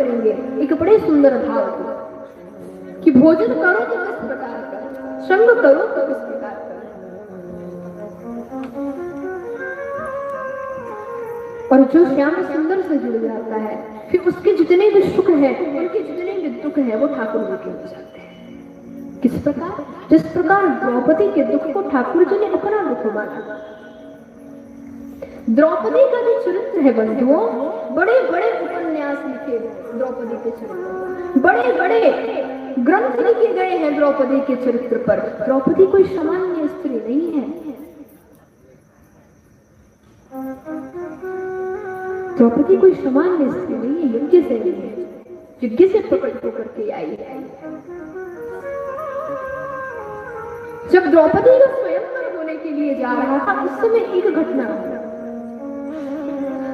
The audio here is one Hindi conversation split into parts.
करेंगे एक बड़े सुंदर भाव को कि भोजन करो तो किस प्रकार का, संग करो तो किस प्रकार का। और जो श्याम सुंदर से जुड़ जाता है फिर उसके जितने भी सुख है, उनके जितने भी दुख है वो ठाकुर जी के हो जाते हैं। किस प्रकार? जिस प्रकार द्रौपदी के दुख को ठाकुर जी ने अपना दुख माना। द्रौपदी का जो चरित्र है बंधुओं, बड़े बड़े उपन्यास लिखे द्रौपदी के चरित्र, बड़े बड़े ग्रंथ लिखे गए हैं द्रौपदी के चरित्र पर। द्रौपदी कोई सामान्य स्त्री नहीं है। द्रौपदी कोई सामान्य स्त्री नहीं है, यज्ञ से नहीं है, यज्ञ से प्रकट होकर के आई है। जब द्रौपदी का स्वयंवर होने के लिए जा रहा था उस समय एक घटना हुई।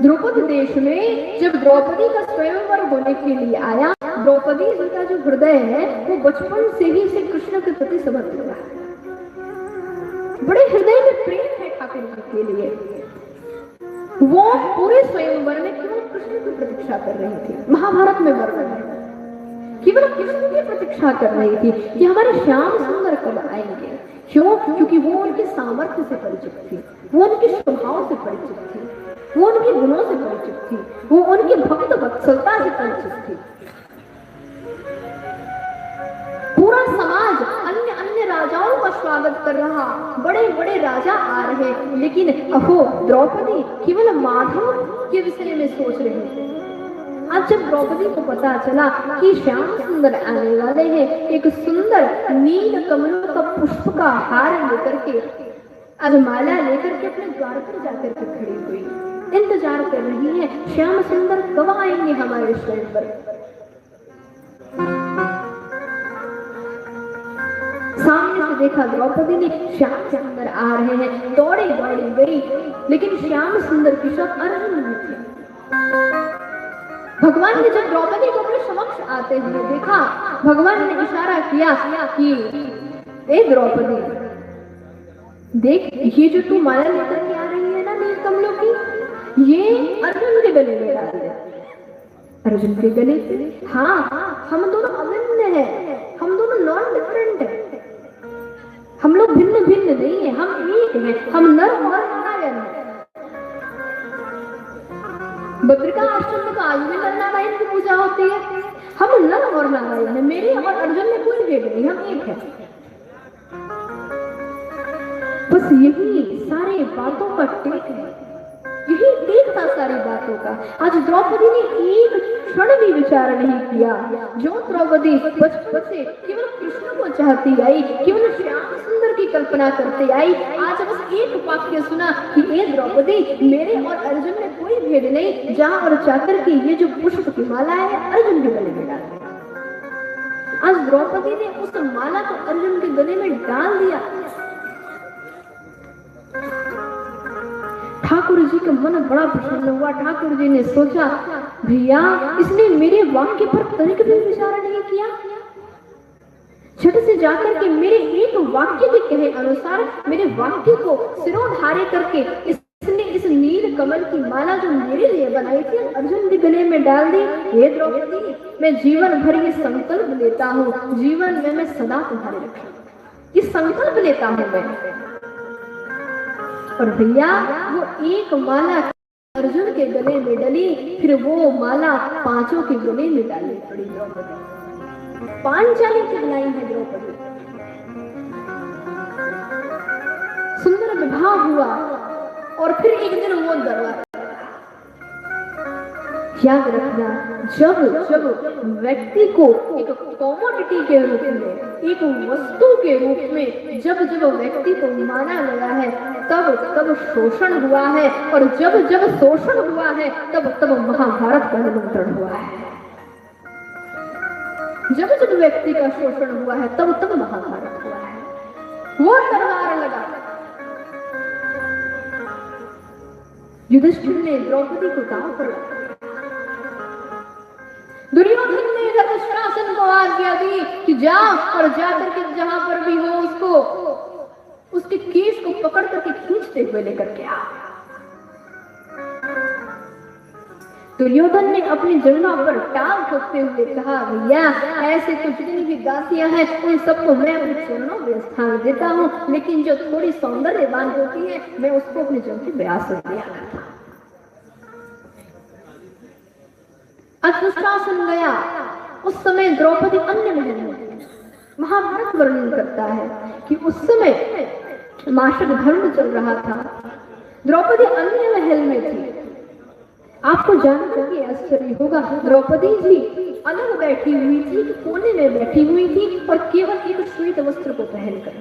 द्रुपद देश में जब द्रौपदी का स्वयंवर होने के लिए आया, द्रौपदी जी का जो हृदय है वो बचपन से ही श्री कृष्ण के प्रति समर्पित रहा। बड़े हृदय में प्रेम है ठाकुर जी के लिए। वो पूरे स्वयंवर में केवल कृष्ण की प्रतीक्षा कर रही थी। महाभारत में वर्णन है, केवल कृष्ण की प्रतीक्षा कर रही थी कि हमारे श्याम सुंदर कब आएंगे। क्यों? क्योंकि वो उनके सामर्थ्य से परिचित थी, वो उनके स्वभाव से परिचित थी, वो उनके गुणों से परिचित थी, वो उनकी भक्त वत्सलता से परिचित थी। पूरा समाज अन्य अन्य राजाओं का स्वागत कर रहा, बड़े बड़े राजा आ रहे, लेकिन अहो द्रौपदी केवल माधव के विषय में सोच रहे थे। आज जब द्रौपदी को पता चला कि श्याम सुंदर आने वाले हैं, एक सुंदर नील कमलों का पुष्प का हार लेकर के, आज माला लेकर के अपने द्वार पर जाकर के खड़ी हुई, इंतजार कर रही है श्याम सुंदर कब आएंगे हमारे स्वयंवर। सामने से देखा द्रौपदी ने श्याम सुंदर आ रहे हैं, दौड़ी दौड़ी गई, लेकिन श्याम सुंदर के साथ अर्जुन नहीं थे। भगवान ने जब द्रौपदी को अपने समक्ष आते हुए देखा, भगवान ने इशारा किया कि ए द्रौपदी देख, ये जो तू माला लेकर के आ रही है ना नील कमलों की, ये अर्जुन के गले में डाल दे। अर्जुन के गले से? हाँ, हम दोनों अभिन्न हैं, हम दोनों नॉन डिफरेंट हैं, हम लोग भिन्न भिन्न नहीं है, हम एक हैं, हम नर और नारायण हैं। बद्रिका आश्रम में तो आज भी नर नारायण की पूजा होती है। हम नर और नारायण है, मेरे और अर्जुन में कोई भेद नहीं, हम एक है। बस यही सारे बातों का टेक है, यही टेक था सारी बातों का। आज द्रौपदी ने एक क्षण भी विचार नहीं किया। जो द्रौपदी बचपन से केवल कृष्ण को चाहती आई, केवल श्याम सुंदर की कल्पना करते आई, आज बस एक वाक्य सुना कि ए द्रौपदी मेरे और अर्जुन में कोई भेद नहीं, जा और चाकर की ये जो पुष्प की माला है अर्जुन के गले में डाल। आज द्रौपदी ने उस माला को अर्जुन के गले में डाल दिया। ठाकुर जी का मन बड़ा प्रसन्न हुआ। ठाकुर जी ने सोचा भैया इसने मेरे वाक्य पर तनिक भी विचार नहीं किया, झट से जाकर के मेरे एक वाक्य के कहे अनुसार मेरे वाक्य को सिरोधार्य करके इसने इस नील कमल की माला जो मेरे लिए बनाई थी अर्जुन के गले में डाल दी। हे द्रौपदी मैं जीवन भर ये संकल्प लेता हूँ, जीवन में मैं सदा तुम्हारे रखूंगा, ये संकल्प लेता हूँ मैं। और भैया वो एक माला अर्जुन के गले में डली, फिर वो माला पांचों के गले में डालनी पड़ी द्रौपदी। पांचाली कहलाई है द्रौपदी। सुंदर विवाह हुआ और फिर एक दिन वो दरबार। याद रखना, जब जब व्यक्ति को एक कॉमोडिटी के रूप में, एक वस्तु के रूप में जब जब व्यक्ति को माना गया है तब तब शोषण हुआ है, और जब जब शोषण हुआ है तब तब महाभारत का निमंत्रण हुआ है। जब जब व्यक्ति का शोषण हुआ है तब तब महाभारत हुआ है। वो तलवार लगा। युधिष्ठिर ने द्रौपदी को दांव पर लगाया। दुर्योधन ने धृतराष्ट्र को आज्ञा दी कि जा और जाकर के जहां पर भी हो उसको उसके केश को पकड़ करके खींचते हुए लेकर के आ। दुर्योधन ने अपनी जंघा पर टांग ठोकते हुए कहा, भैया ऐसे तो जितनी भी दासियां हैं उन सबको मैं अपने चरणों में स्थान देता हूँ, लेकिन जो थोड़ी सौंदर्यवान होती है मैं उसको अपने जंघे पे आसन दिया करता। दुशासन गया। उस समय द्रौपदी अन्य महल में। महाभारत वर्णन करता है कि उस समय माशक धर्म चल रहा था। द्रौपदी अन्य महल में थी। आपको जानकर के आश्चर्य होगा, द्रौपदी जी अलग बैठी हुई थी, कोने में बैठी हुई थी और केवल एक श्वेत वस्त्र को पहनकर,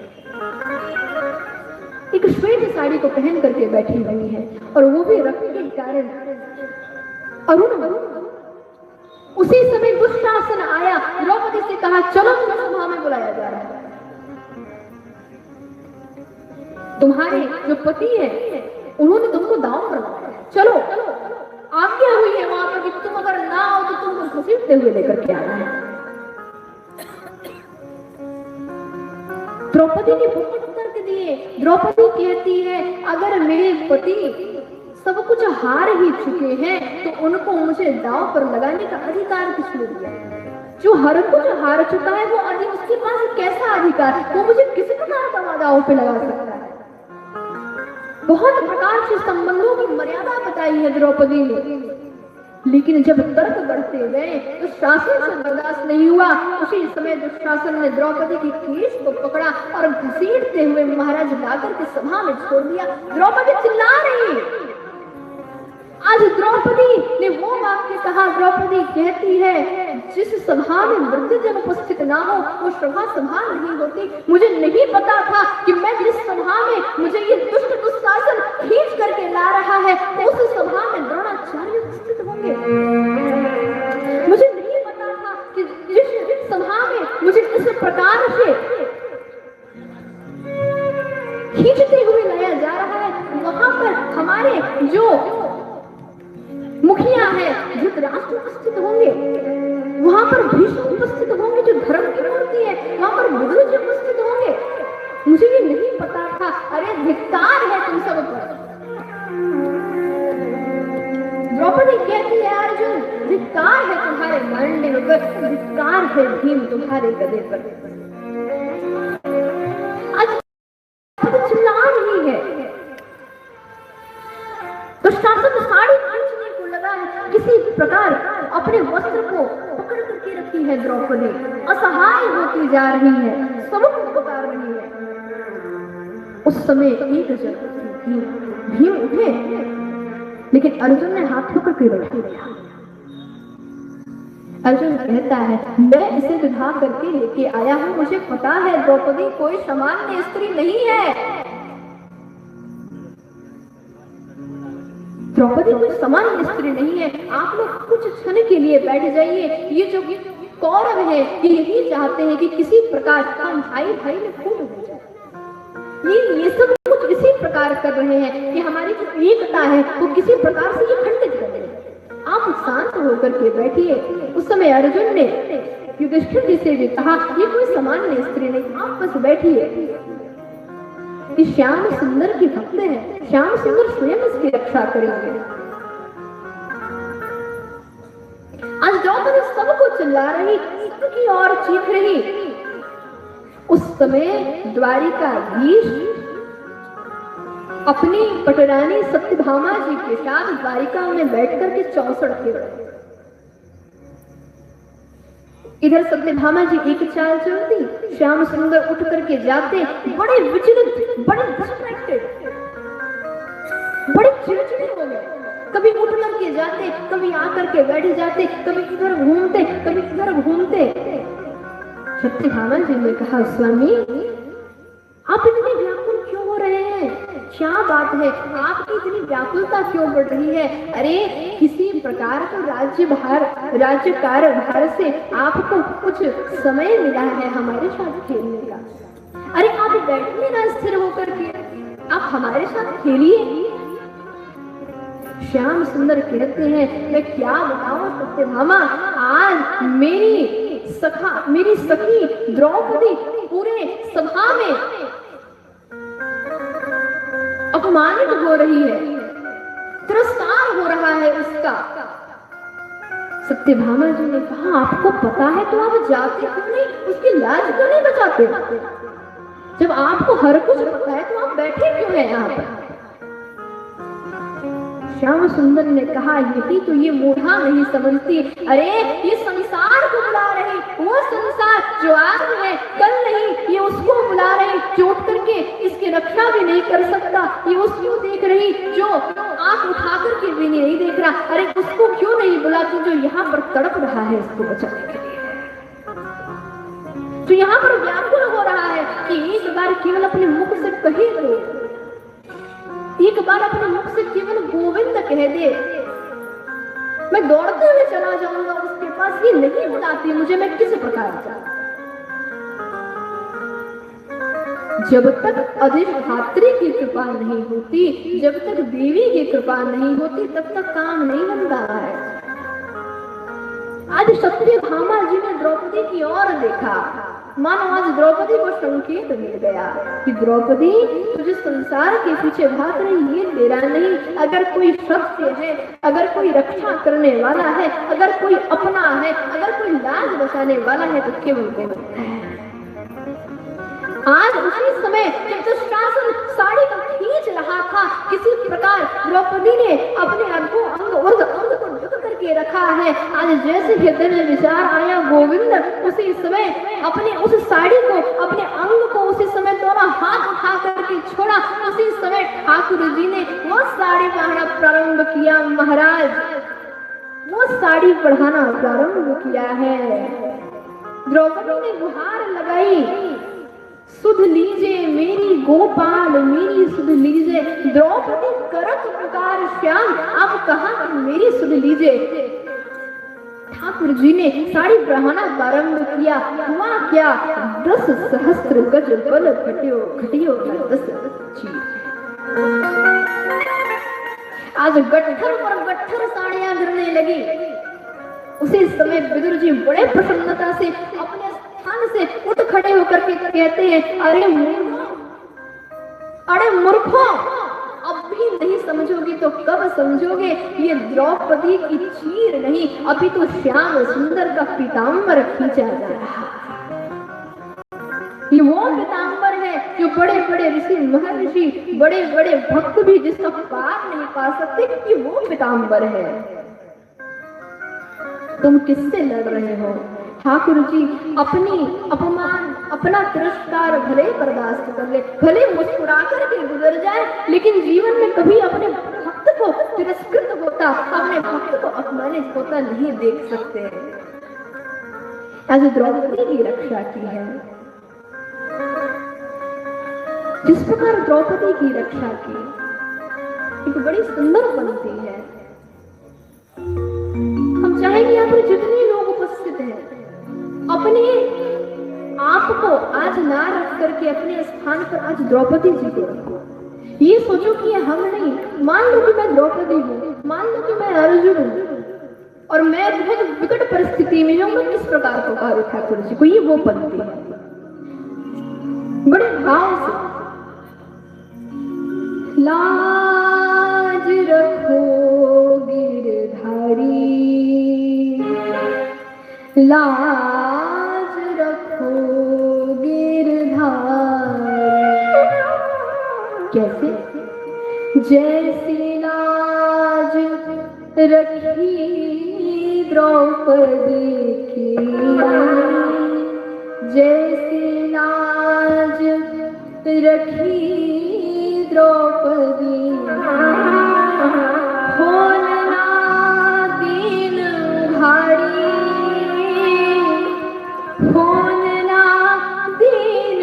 एक श्वेत साड़ी को पहन करके बैठी हुई है, और वो भी रक्त के कारण अरुण। उसी समय दुशासन आया, द्रौपदी से कहा, चलो तुम्हें सभा में बुलाया जा रहा है। तुम्हारे जो पति है उन्होंने तुमको दांव पर लगाया, चलो आज्ञा हुई है वहां पर कि तुम अगर ना आओ तो तुमको घसीटते हुए लेकर के आना है। द्रौपदी ने बहुत तर्क दिए। द्रौपदी कहती है, अगर मेरे पति सब कुछ हार ही चुके हैं तो उनको मुझे दांव पर लगाने का अधिकार किसने दिया? जो हर कुछ हार चुका है वो उसके पास कैसा अधिकार? वो मुझे किस प्रकार का दांव पे लगा सकता है? बहुत प्रकार से संबंधों की मर्यादा बताई है द्रौपदी ने, लेकिन जब तर्क बढ़ते गए तो शासन से बर्दाश्त नहीं हुआ। उसी समय दुशासन ने द्रौपदी की केश को पकड़ा और घसीटते हुए महाराज लाकर के सभा में छोड़ दिया। द्रौपदी चिल्ला रही। आज द्रौपदी ने वो वाक्य कहा, द्रौपदी कहती है, जिस सभा में वृद्धजन उपस्थित ना हो वो सभा नहीं होती। मुझे नहीं पता था कि मैं जिस सभा में मुझे ये दुष्ट दुशासन खींच करके ला रहा है उस सभा में द्रोणाचार्य उपस्थित होंगे। मुझे नहीं पता था कि जिस सभा में मुझे इस प्रकार से खींचते हुए लाया जा रहा है वहां पर हमारे जो मुखिया है धृतराष्ट्र उपस्थित होंगे, वहां पर भीष्म उपस्थित होंगे जो धर्म की मूर्ति है, वहां पर विदुर जी उपस्थित होंगे। मुझे ये नहीं पता था। अरे धिक्कार है तुम सब पर। द्रौपदी कहती है, अर्जुन धिक्कार है तुम्हारे मांडे पर, धिक्कार है भीम तुम्हारे गदे पर। आज चिल्ला रही है। तो शासन साड़ी खींचने को लगा है, किसी प्रकार अपने वस्त्र को पकड़ करके रखी है द्रौपदी, असहाय होती जा रही है, सबको पुकार रही है। उस समय एक जन भीम उठे, लेकिन अर्जुन ने हाथ पकड़ के बैठा दिया। अर्जुन कहता है, मैं इसे विवाह करके लेके आया हूं, मुझे पता है द्रौपदी कोई सामान्य स्त्री नहीं है। द्रौपदी कोई सामान्य स्त्री नहीं है। आप लोग कुछ क्षण के लिए बैठ जाइए। ये जो कौरव है ये यही चाहते हैं कि किसी प्रकार हम भाई भाई में फूट हो जाए। ये सब कुछ इसी प्रकार कर रहे हैं कि हमारी जो एकता है वो किसी प्रकार से ये खंडित कर रहे हैं। आप शांत होकर के बैठिए। उस समय अर्जुन ने युधिष्ठिर जी से भी कहा, ये कोई सामान्य स्त्री नहीं, आप बस बैठिए। श्याम सुंदर के भक्त हैं, श्याम सुंदर स्वयं इसकी रक्षा करेंगे। आज द्रौपदी सबको चिल्ला रही, सबकी ओर चीख रही। उस समय द्वारिकाधीश अपनी पटरानी सत्यभामा जी के साथ द्वारिका में बैठ करके 64 खेल रहे। इधर सत्यभामा जी एक चाल चलती, श्याम सुंदर उठ करके जाते, बड़े विचलित, बड़े डिस्ट्रैक्टेड, बड़े चिड़चिड़े हो गए। कभी उठ करके जाते, कभी आकर के बैठ जाते, कभी इधर घूमते, कभी इधर घूमते। सत्यभामा जी ने कहा, स्वामी आप इतने व्याकुल क्यों हो रहे हैं? क्या बात है, आपकी इतनी व्याकुलता क्यों बढ़ रही है? अरे किसी प्रकार का राज्य कार्यभार से आपको कुछ समय मिला है हमारे साथ खेलने का। अरे आप बैठिए ना स्थिर होकर के, आप हमारे साथ खेलिए। श्याम सुंदर कहते हैं, मैं क्या बताऊं सत्यभामा, आज मेरी सखी द्रौपदी पूरे सभा में अपमानित हो रही है, तिरस्कार हो रहा है उसका। सत्यभामा जी ने कहा, आपको पता है तो आप जाते क्यों नहीं, उसकी लाज क्यों नहीं बचाते? जब आपको हर कुछ पता है तो आप बैठे क्यों हैं यहाँ पर? श्याम सुंदर ने कहा, यही तो ये मूढ़ा नहीं समझती। अरे ये संसार को बुला रही, वो संसार जो आज है कल नहीं, ये उसको बुला रही चोट करके, इसकी रक्षा भी नहीं कर सकता। ये उसको देख रही जो आंख उठा करके भी नहीं देख रहा। अरे उसको क्यों नहीं बुलाती जो यहाँ पर तड़प रहा है इसको बचाने के लिए, तो यहाँ पर व्याकुल हो रहा है कि एक बार केवल अपने मुख से कहे तो, एक बार अपने मुख से केवल गोविंद कह दे, मैं दौड़ते हुए चला जाऊंगा उसके पास। ये नहीं बुलाती मुझे, मैं किस प्रकार जाऊं? जब तक अधिष्ठात्री की कृपा नहीं होती, जब तक देवी की कृपा नहीं होती, तब तक काम नहीं बनता है। आज सत्यभामा जी ने द्रौपदी की ओर देखा, मानो आज द्रौपदी को संकेत मिल गया कि द्रौपदी तुझे संसार के पीछे भाग रही, ये तेरा नहीं। अगर कोई सत्य है, अगर कोई रक्षा करने वाला है, अगर कोई अपना है, अगर कोई लाज बचाने वाला है तो केवल गोविंद है। आज उसी समय जब दुशासन साड़ी को खींच रहा था, किसी प्रकार द्रौपदी ने अपने अंग को ढक करके रखा है। आज जैसे हृदय में विचार आया गोविंद, उसी समय अपने उस साड़ी को, अपने अंग को उसी समय दोनों हाथ उठा करके छोड़ा। उसी समय ठाकुर जी ने वो साड़ी पहनना प्रारंभ किया। महाराज वो साड़ी पढ़ाना प्रारंभ किया है। द्रौपदी ने गुहार लगाई, सुध लीजे मेरी गोपाल मेरी सुध लीजे। द्रौपदी करत पुकार श्याम, आप कहाँ मेरी सुध लीजे। ठाकुर जी ने साड़ी बढ़ाना प्रारंभ किया। हुआ क्या, 10 सहस्त्र गज बल घटियो घटियो 10 चीर। आज गट्ठर पर गट्ठर साड़ियां गिरने लगी। उसी समय विदुर जी बड़े प्रसन्नता से अपने स्थान से उठ खड़े होकर के कहते हैं, अरे मूर्खों, अब भी नहीं समझोगे तो कब समझोगे। ये द्रौपदी की चीर नहीं, अभी तो श्याम सुंदर का पीताम्बर खींचा जा रहा है। ये वो पीताम्बर है जो बड़े बड़े ऋषि महर्षि, बड़े बड़े भक्त भी जिसका पार नहीं पा सकते, ये वो पीताम्बर है। तुम किससे लड़ रहे हो? ठाकुर जी अपनी अपमान, अपना तिरस्कार भले बर्दाश्त कर ले, भले मुस्कुरा करके गुजर जाए, लेकिन जीवन में कभी अपने भक्त को तिरस्कृत होता, अपने भक्त को अपमानित होता नहीं देख सकते। आज द्रौपदी की रक्षा की है। जिस प्रकार द्रौपदी की रक्षा की, एक बड़ी सुंदर पंक्ति है। हम चाहेंगे यहाँ पर जितने लोग उपस्थित हैं, अपने आप को आज ना रख करके अपने स्थान पर आज द्रौपदी जी को रखो। ये सोचो कि हम नहीं, मान लो कि मैं द्रौपदी हूँ, मान लो कि मैं अर्जुन हूँ और मैं बहुत विकट परिस्थिति में हूँ, मैं किस प्रकार पुकारूं ठाकुर जी को। ये वो पंक्ति है बड़े भाव से। लाज रखो गिरधारी, लाज रखो गिरधारी। कैसे? जैसी लाज रखी द्रौपदी की, जैसी लाज रखी द्रौपदी, खोलना दीन घाड़ी, खोलना दीन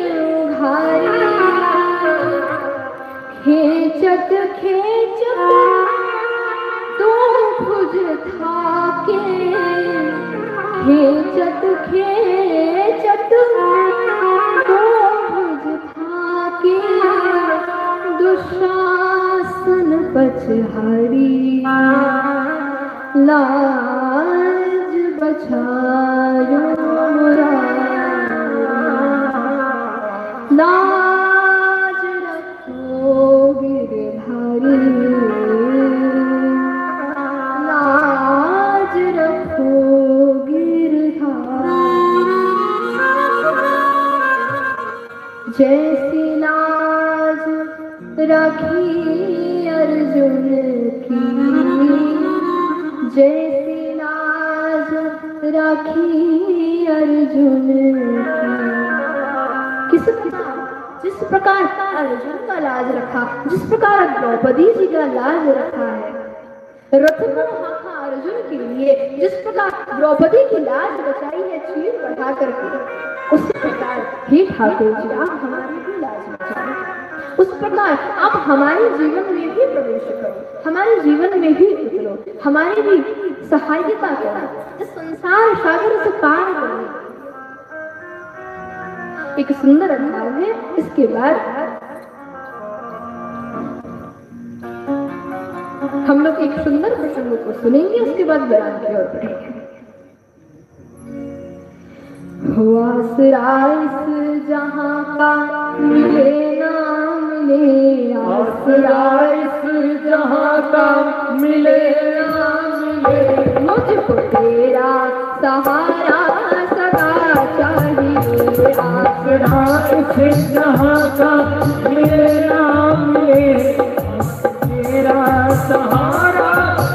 घाड़ी। खेचत खेचत तो भुज थाके, खेचत खेचत तो भुज थाके, दुशासन पछाड़ी। लाज बचायो मोरा, लाज रखो गिरधारी, लाज रखो जैसी लाज राखी अर्जुन की, जैसी लाज राखी अर्जुन की। जिस प्रकार अर्जुन का लाज रखा, जिस प्रकार द्रौपदी जी का लाज रखा है, रथ को हाँका अर्जुन के लिए, जिस प्रकार द्रौपदी की लाज बचाई है चीर बढ़ा करके, उसी प्रकार हे ठाकुर जी आप हमारी भी लाज बचाओ। उस प्रकार आप हमारे जीवन में भी प्रवेश करो, हमारे जीवन में भी उतरो, हमारी भी सहायता करो इस संसार सागर से पार करने। एक सुंदर अध्याय है। इसके बाद हम लोग एक सुंदर प्रसंग को सुनेंगे, उसके बाद बयान की ओर बढ़ेंगे। आसरा इस जहां का मिले ना मिले, आसरा इस जहां का मिले ना मिले, मुझको तेरा सहारा सदा चाहिए। आसरा इस जहां का मिले ना मिले, तेरा सहारा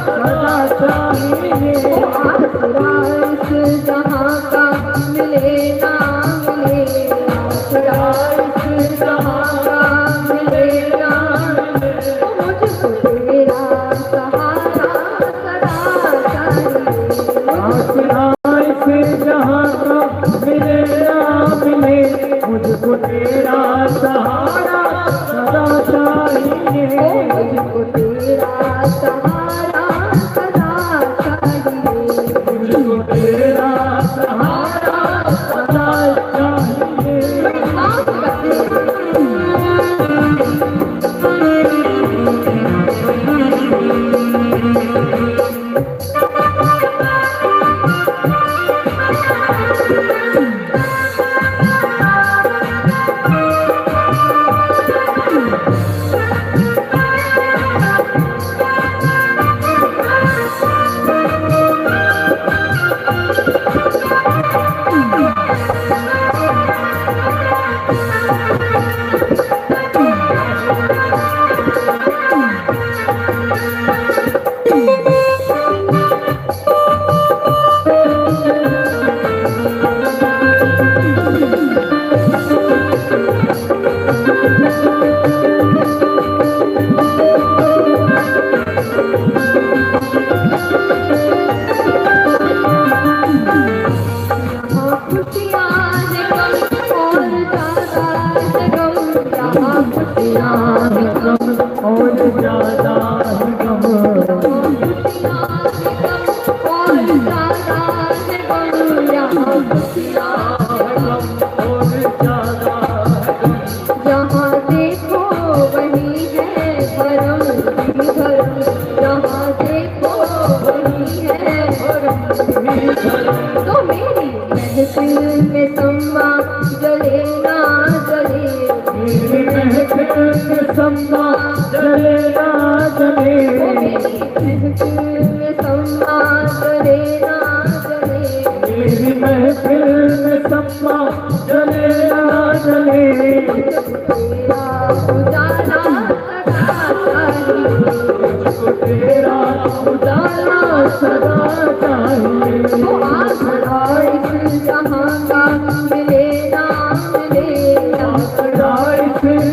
सदा चाहिए। आसरा इस जहां का मिले ना मिले, आसरा इस जहां का मिले ना मिले, मुझको तेरा सहारा सदा चाहिए। आसरा इस जहां का मिले ना मिले, मुझको तेरा सहारा सदा चाहिए। मुझको तेरा सहारा सदा चाहिए, मुझको तेरा सहारा सदा चाहिए।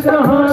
जहां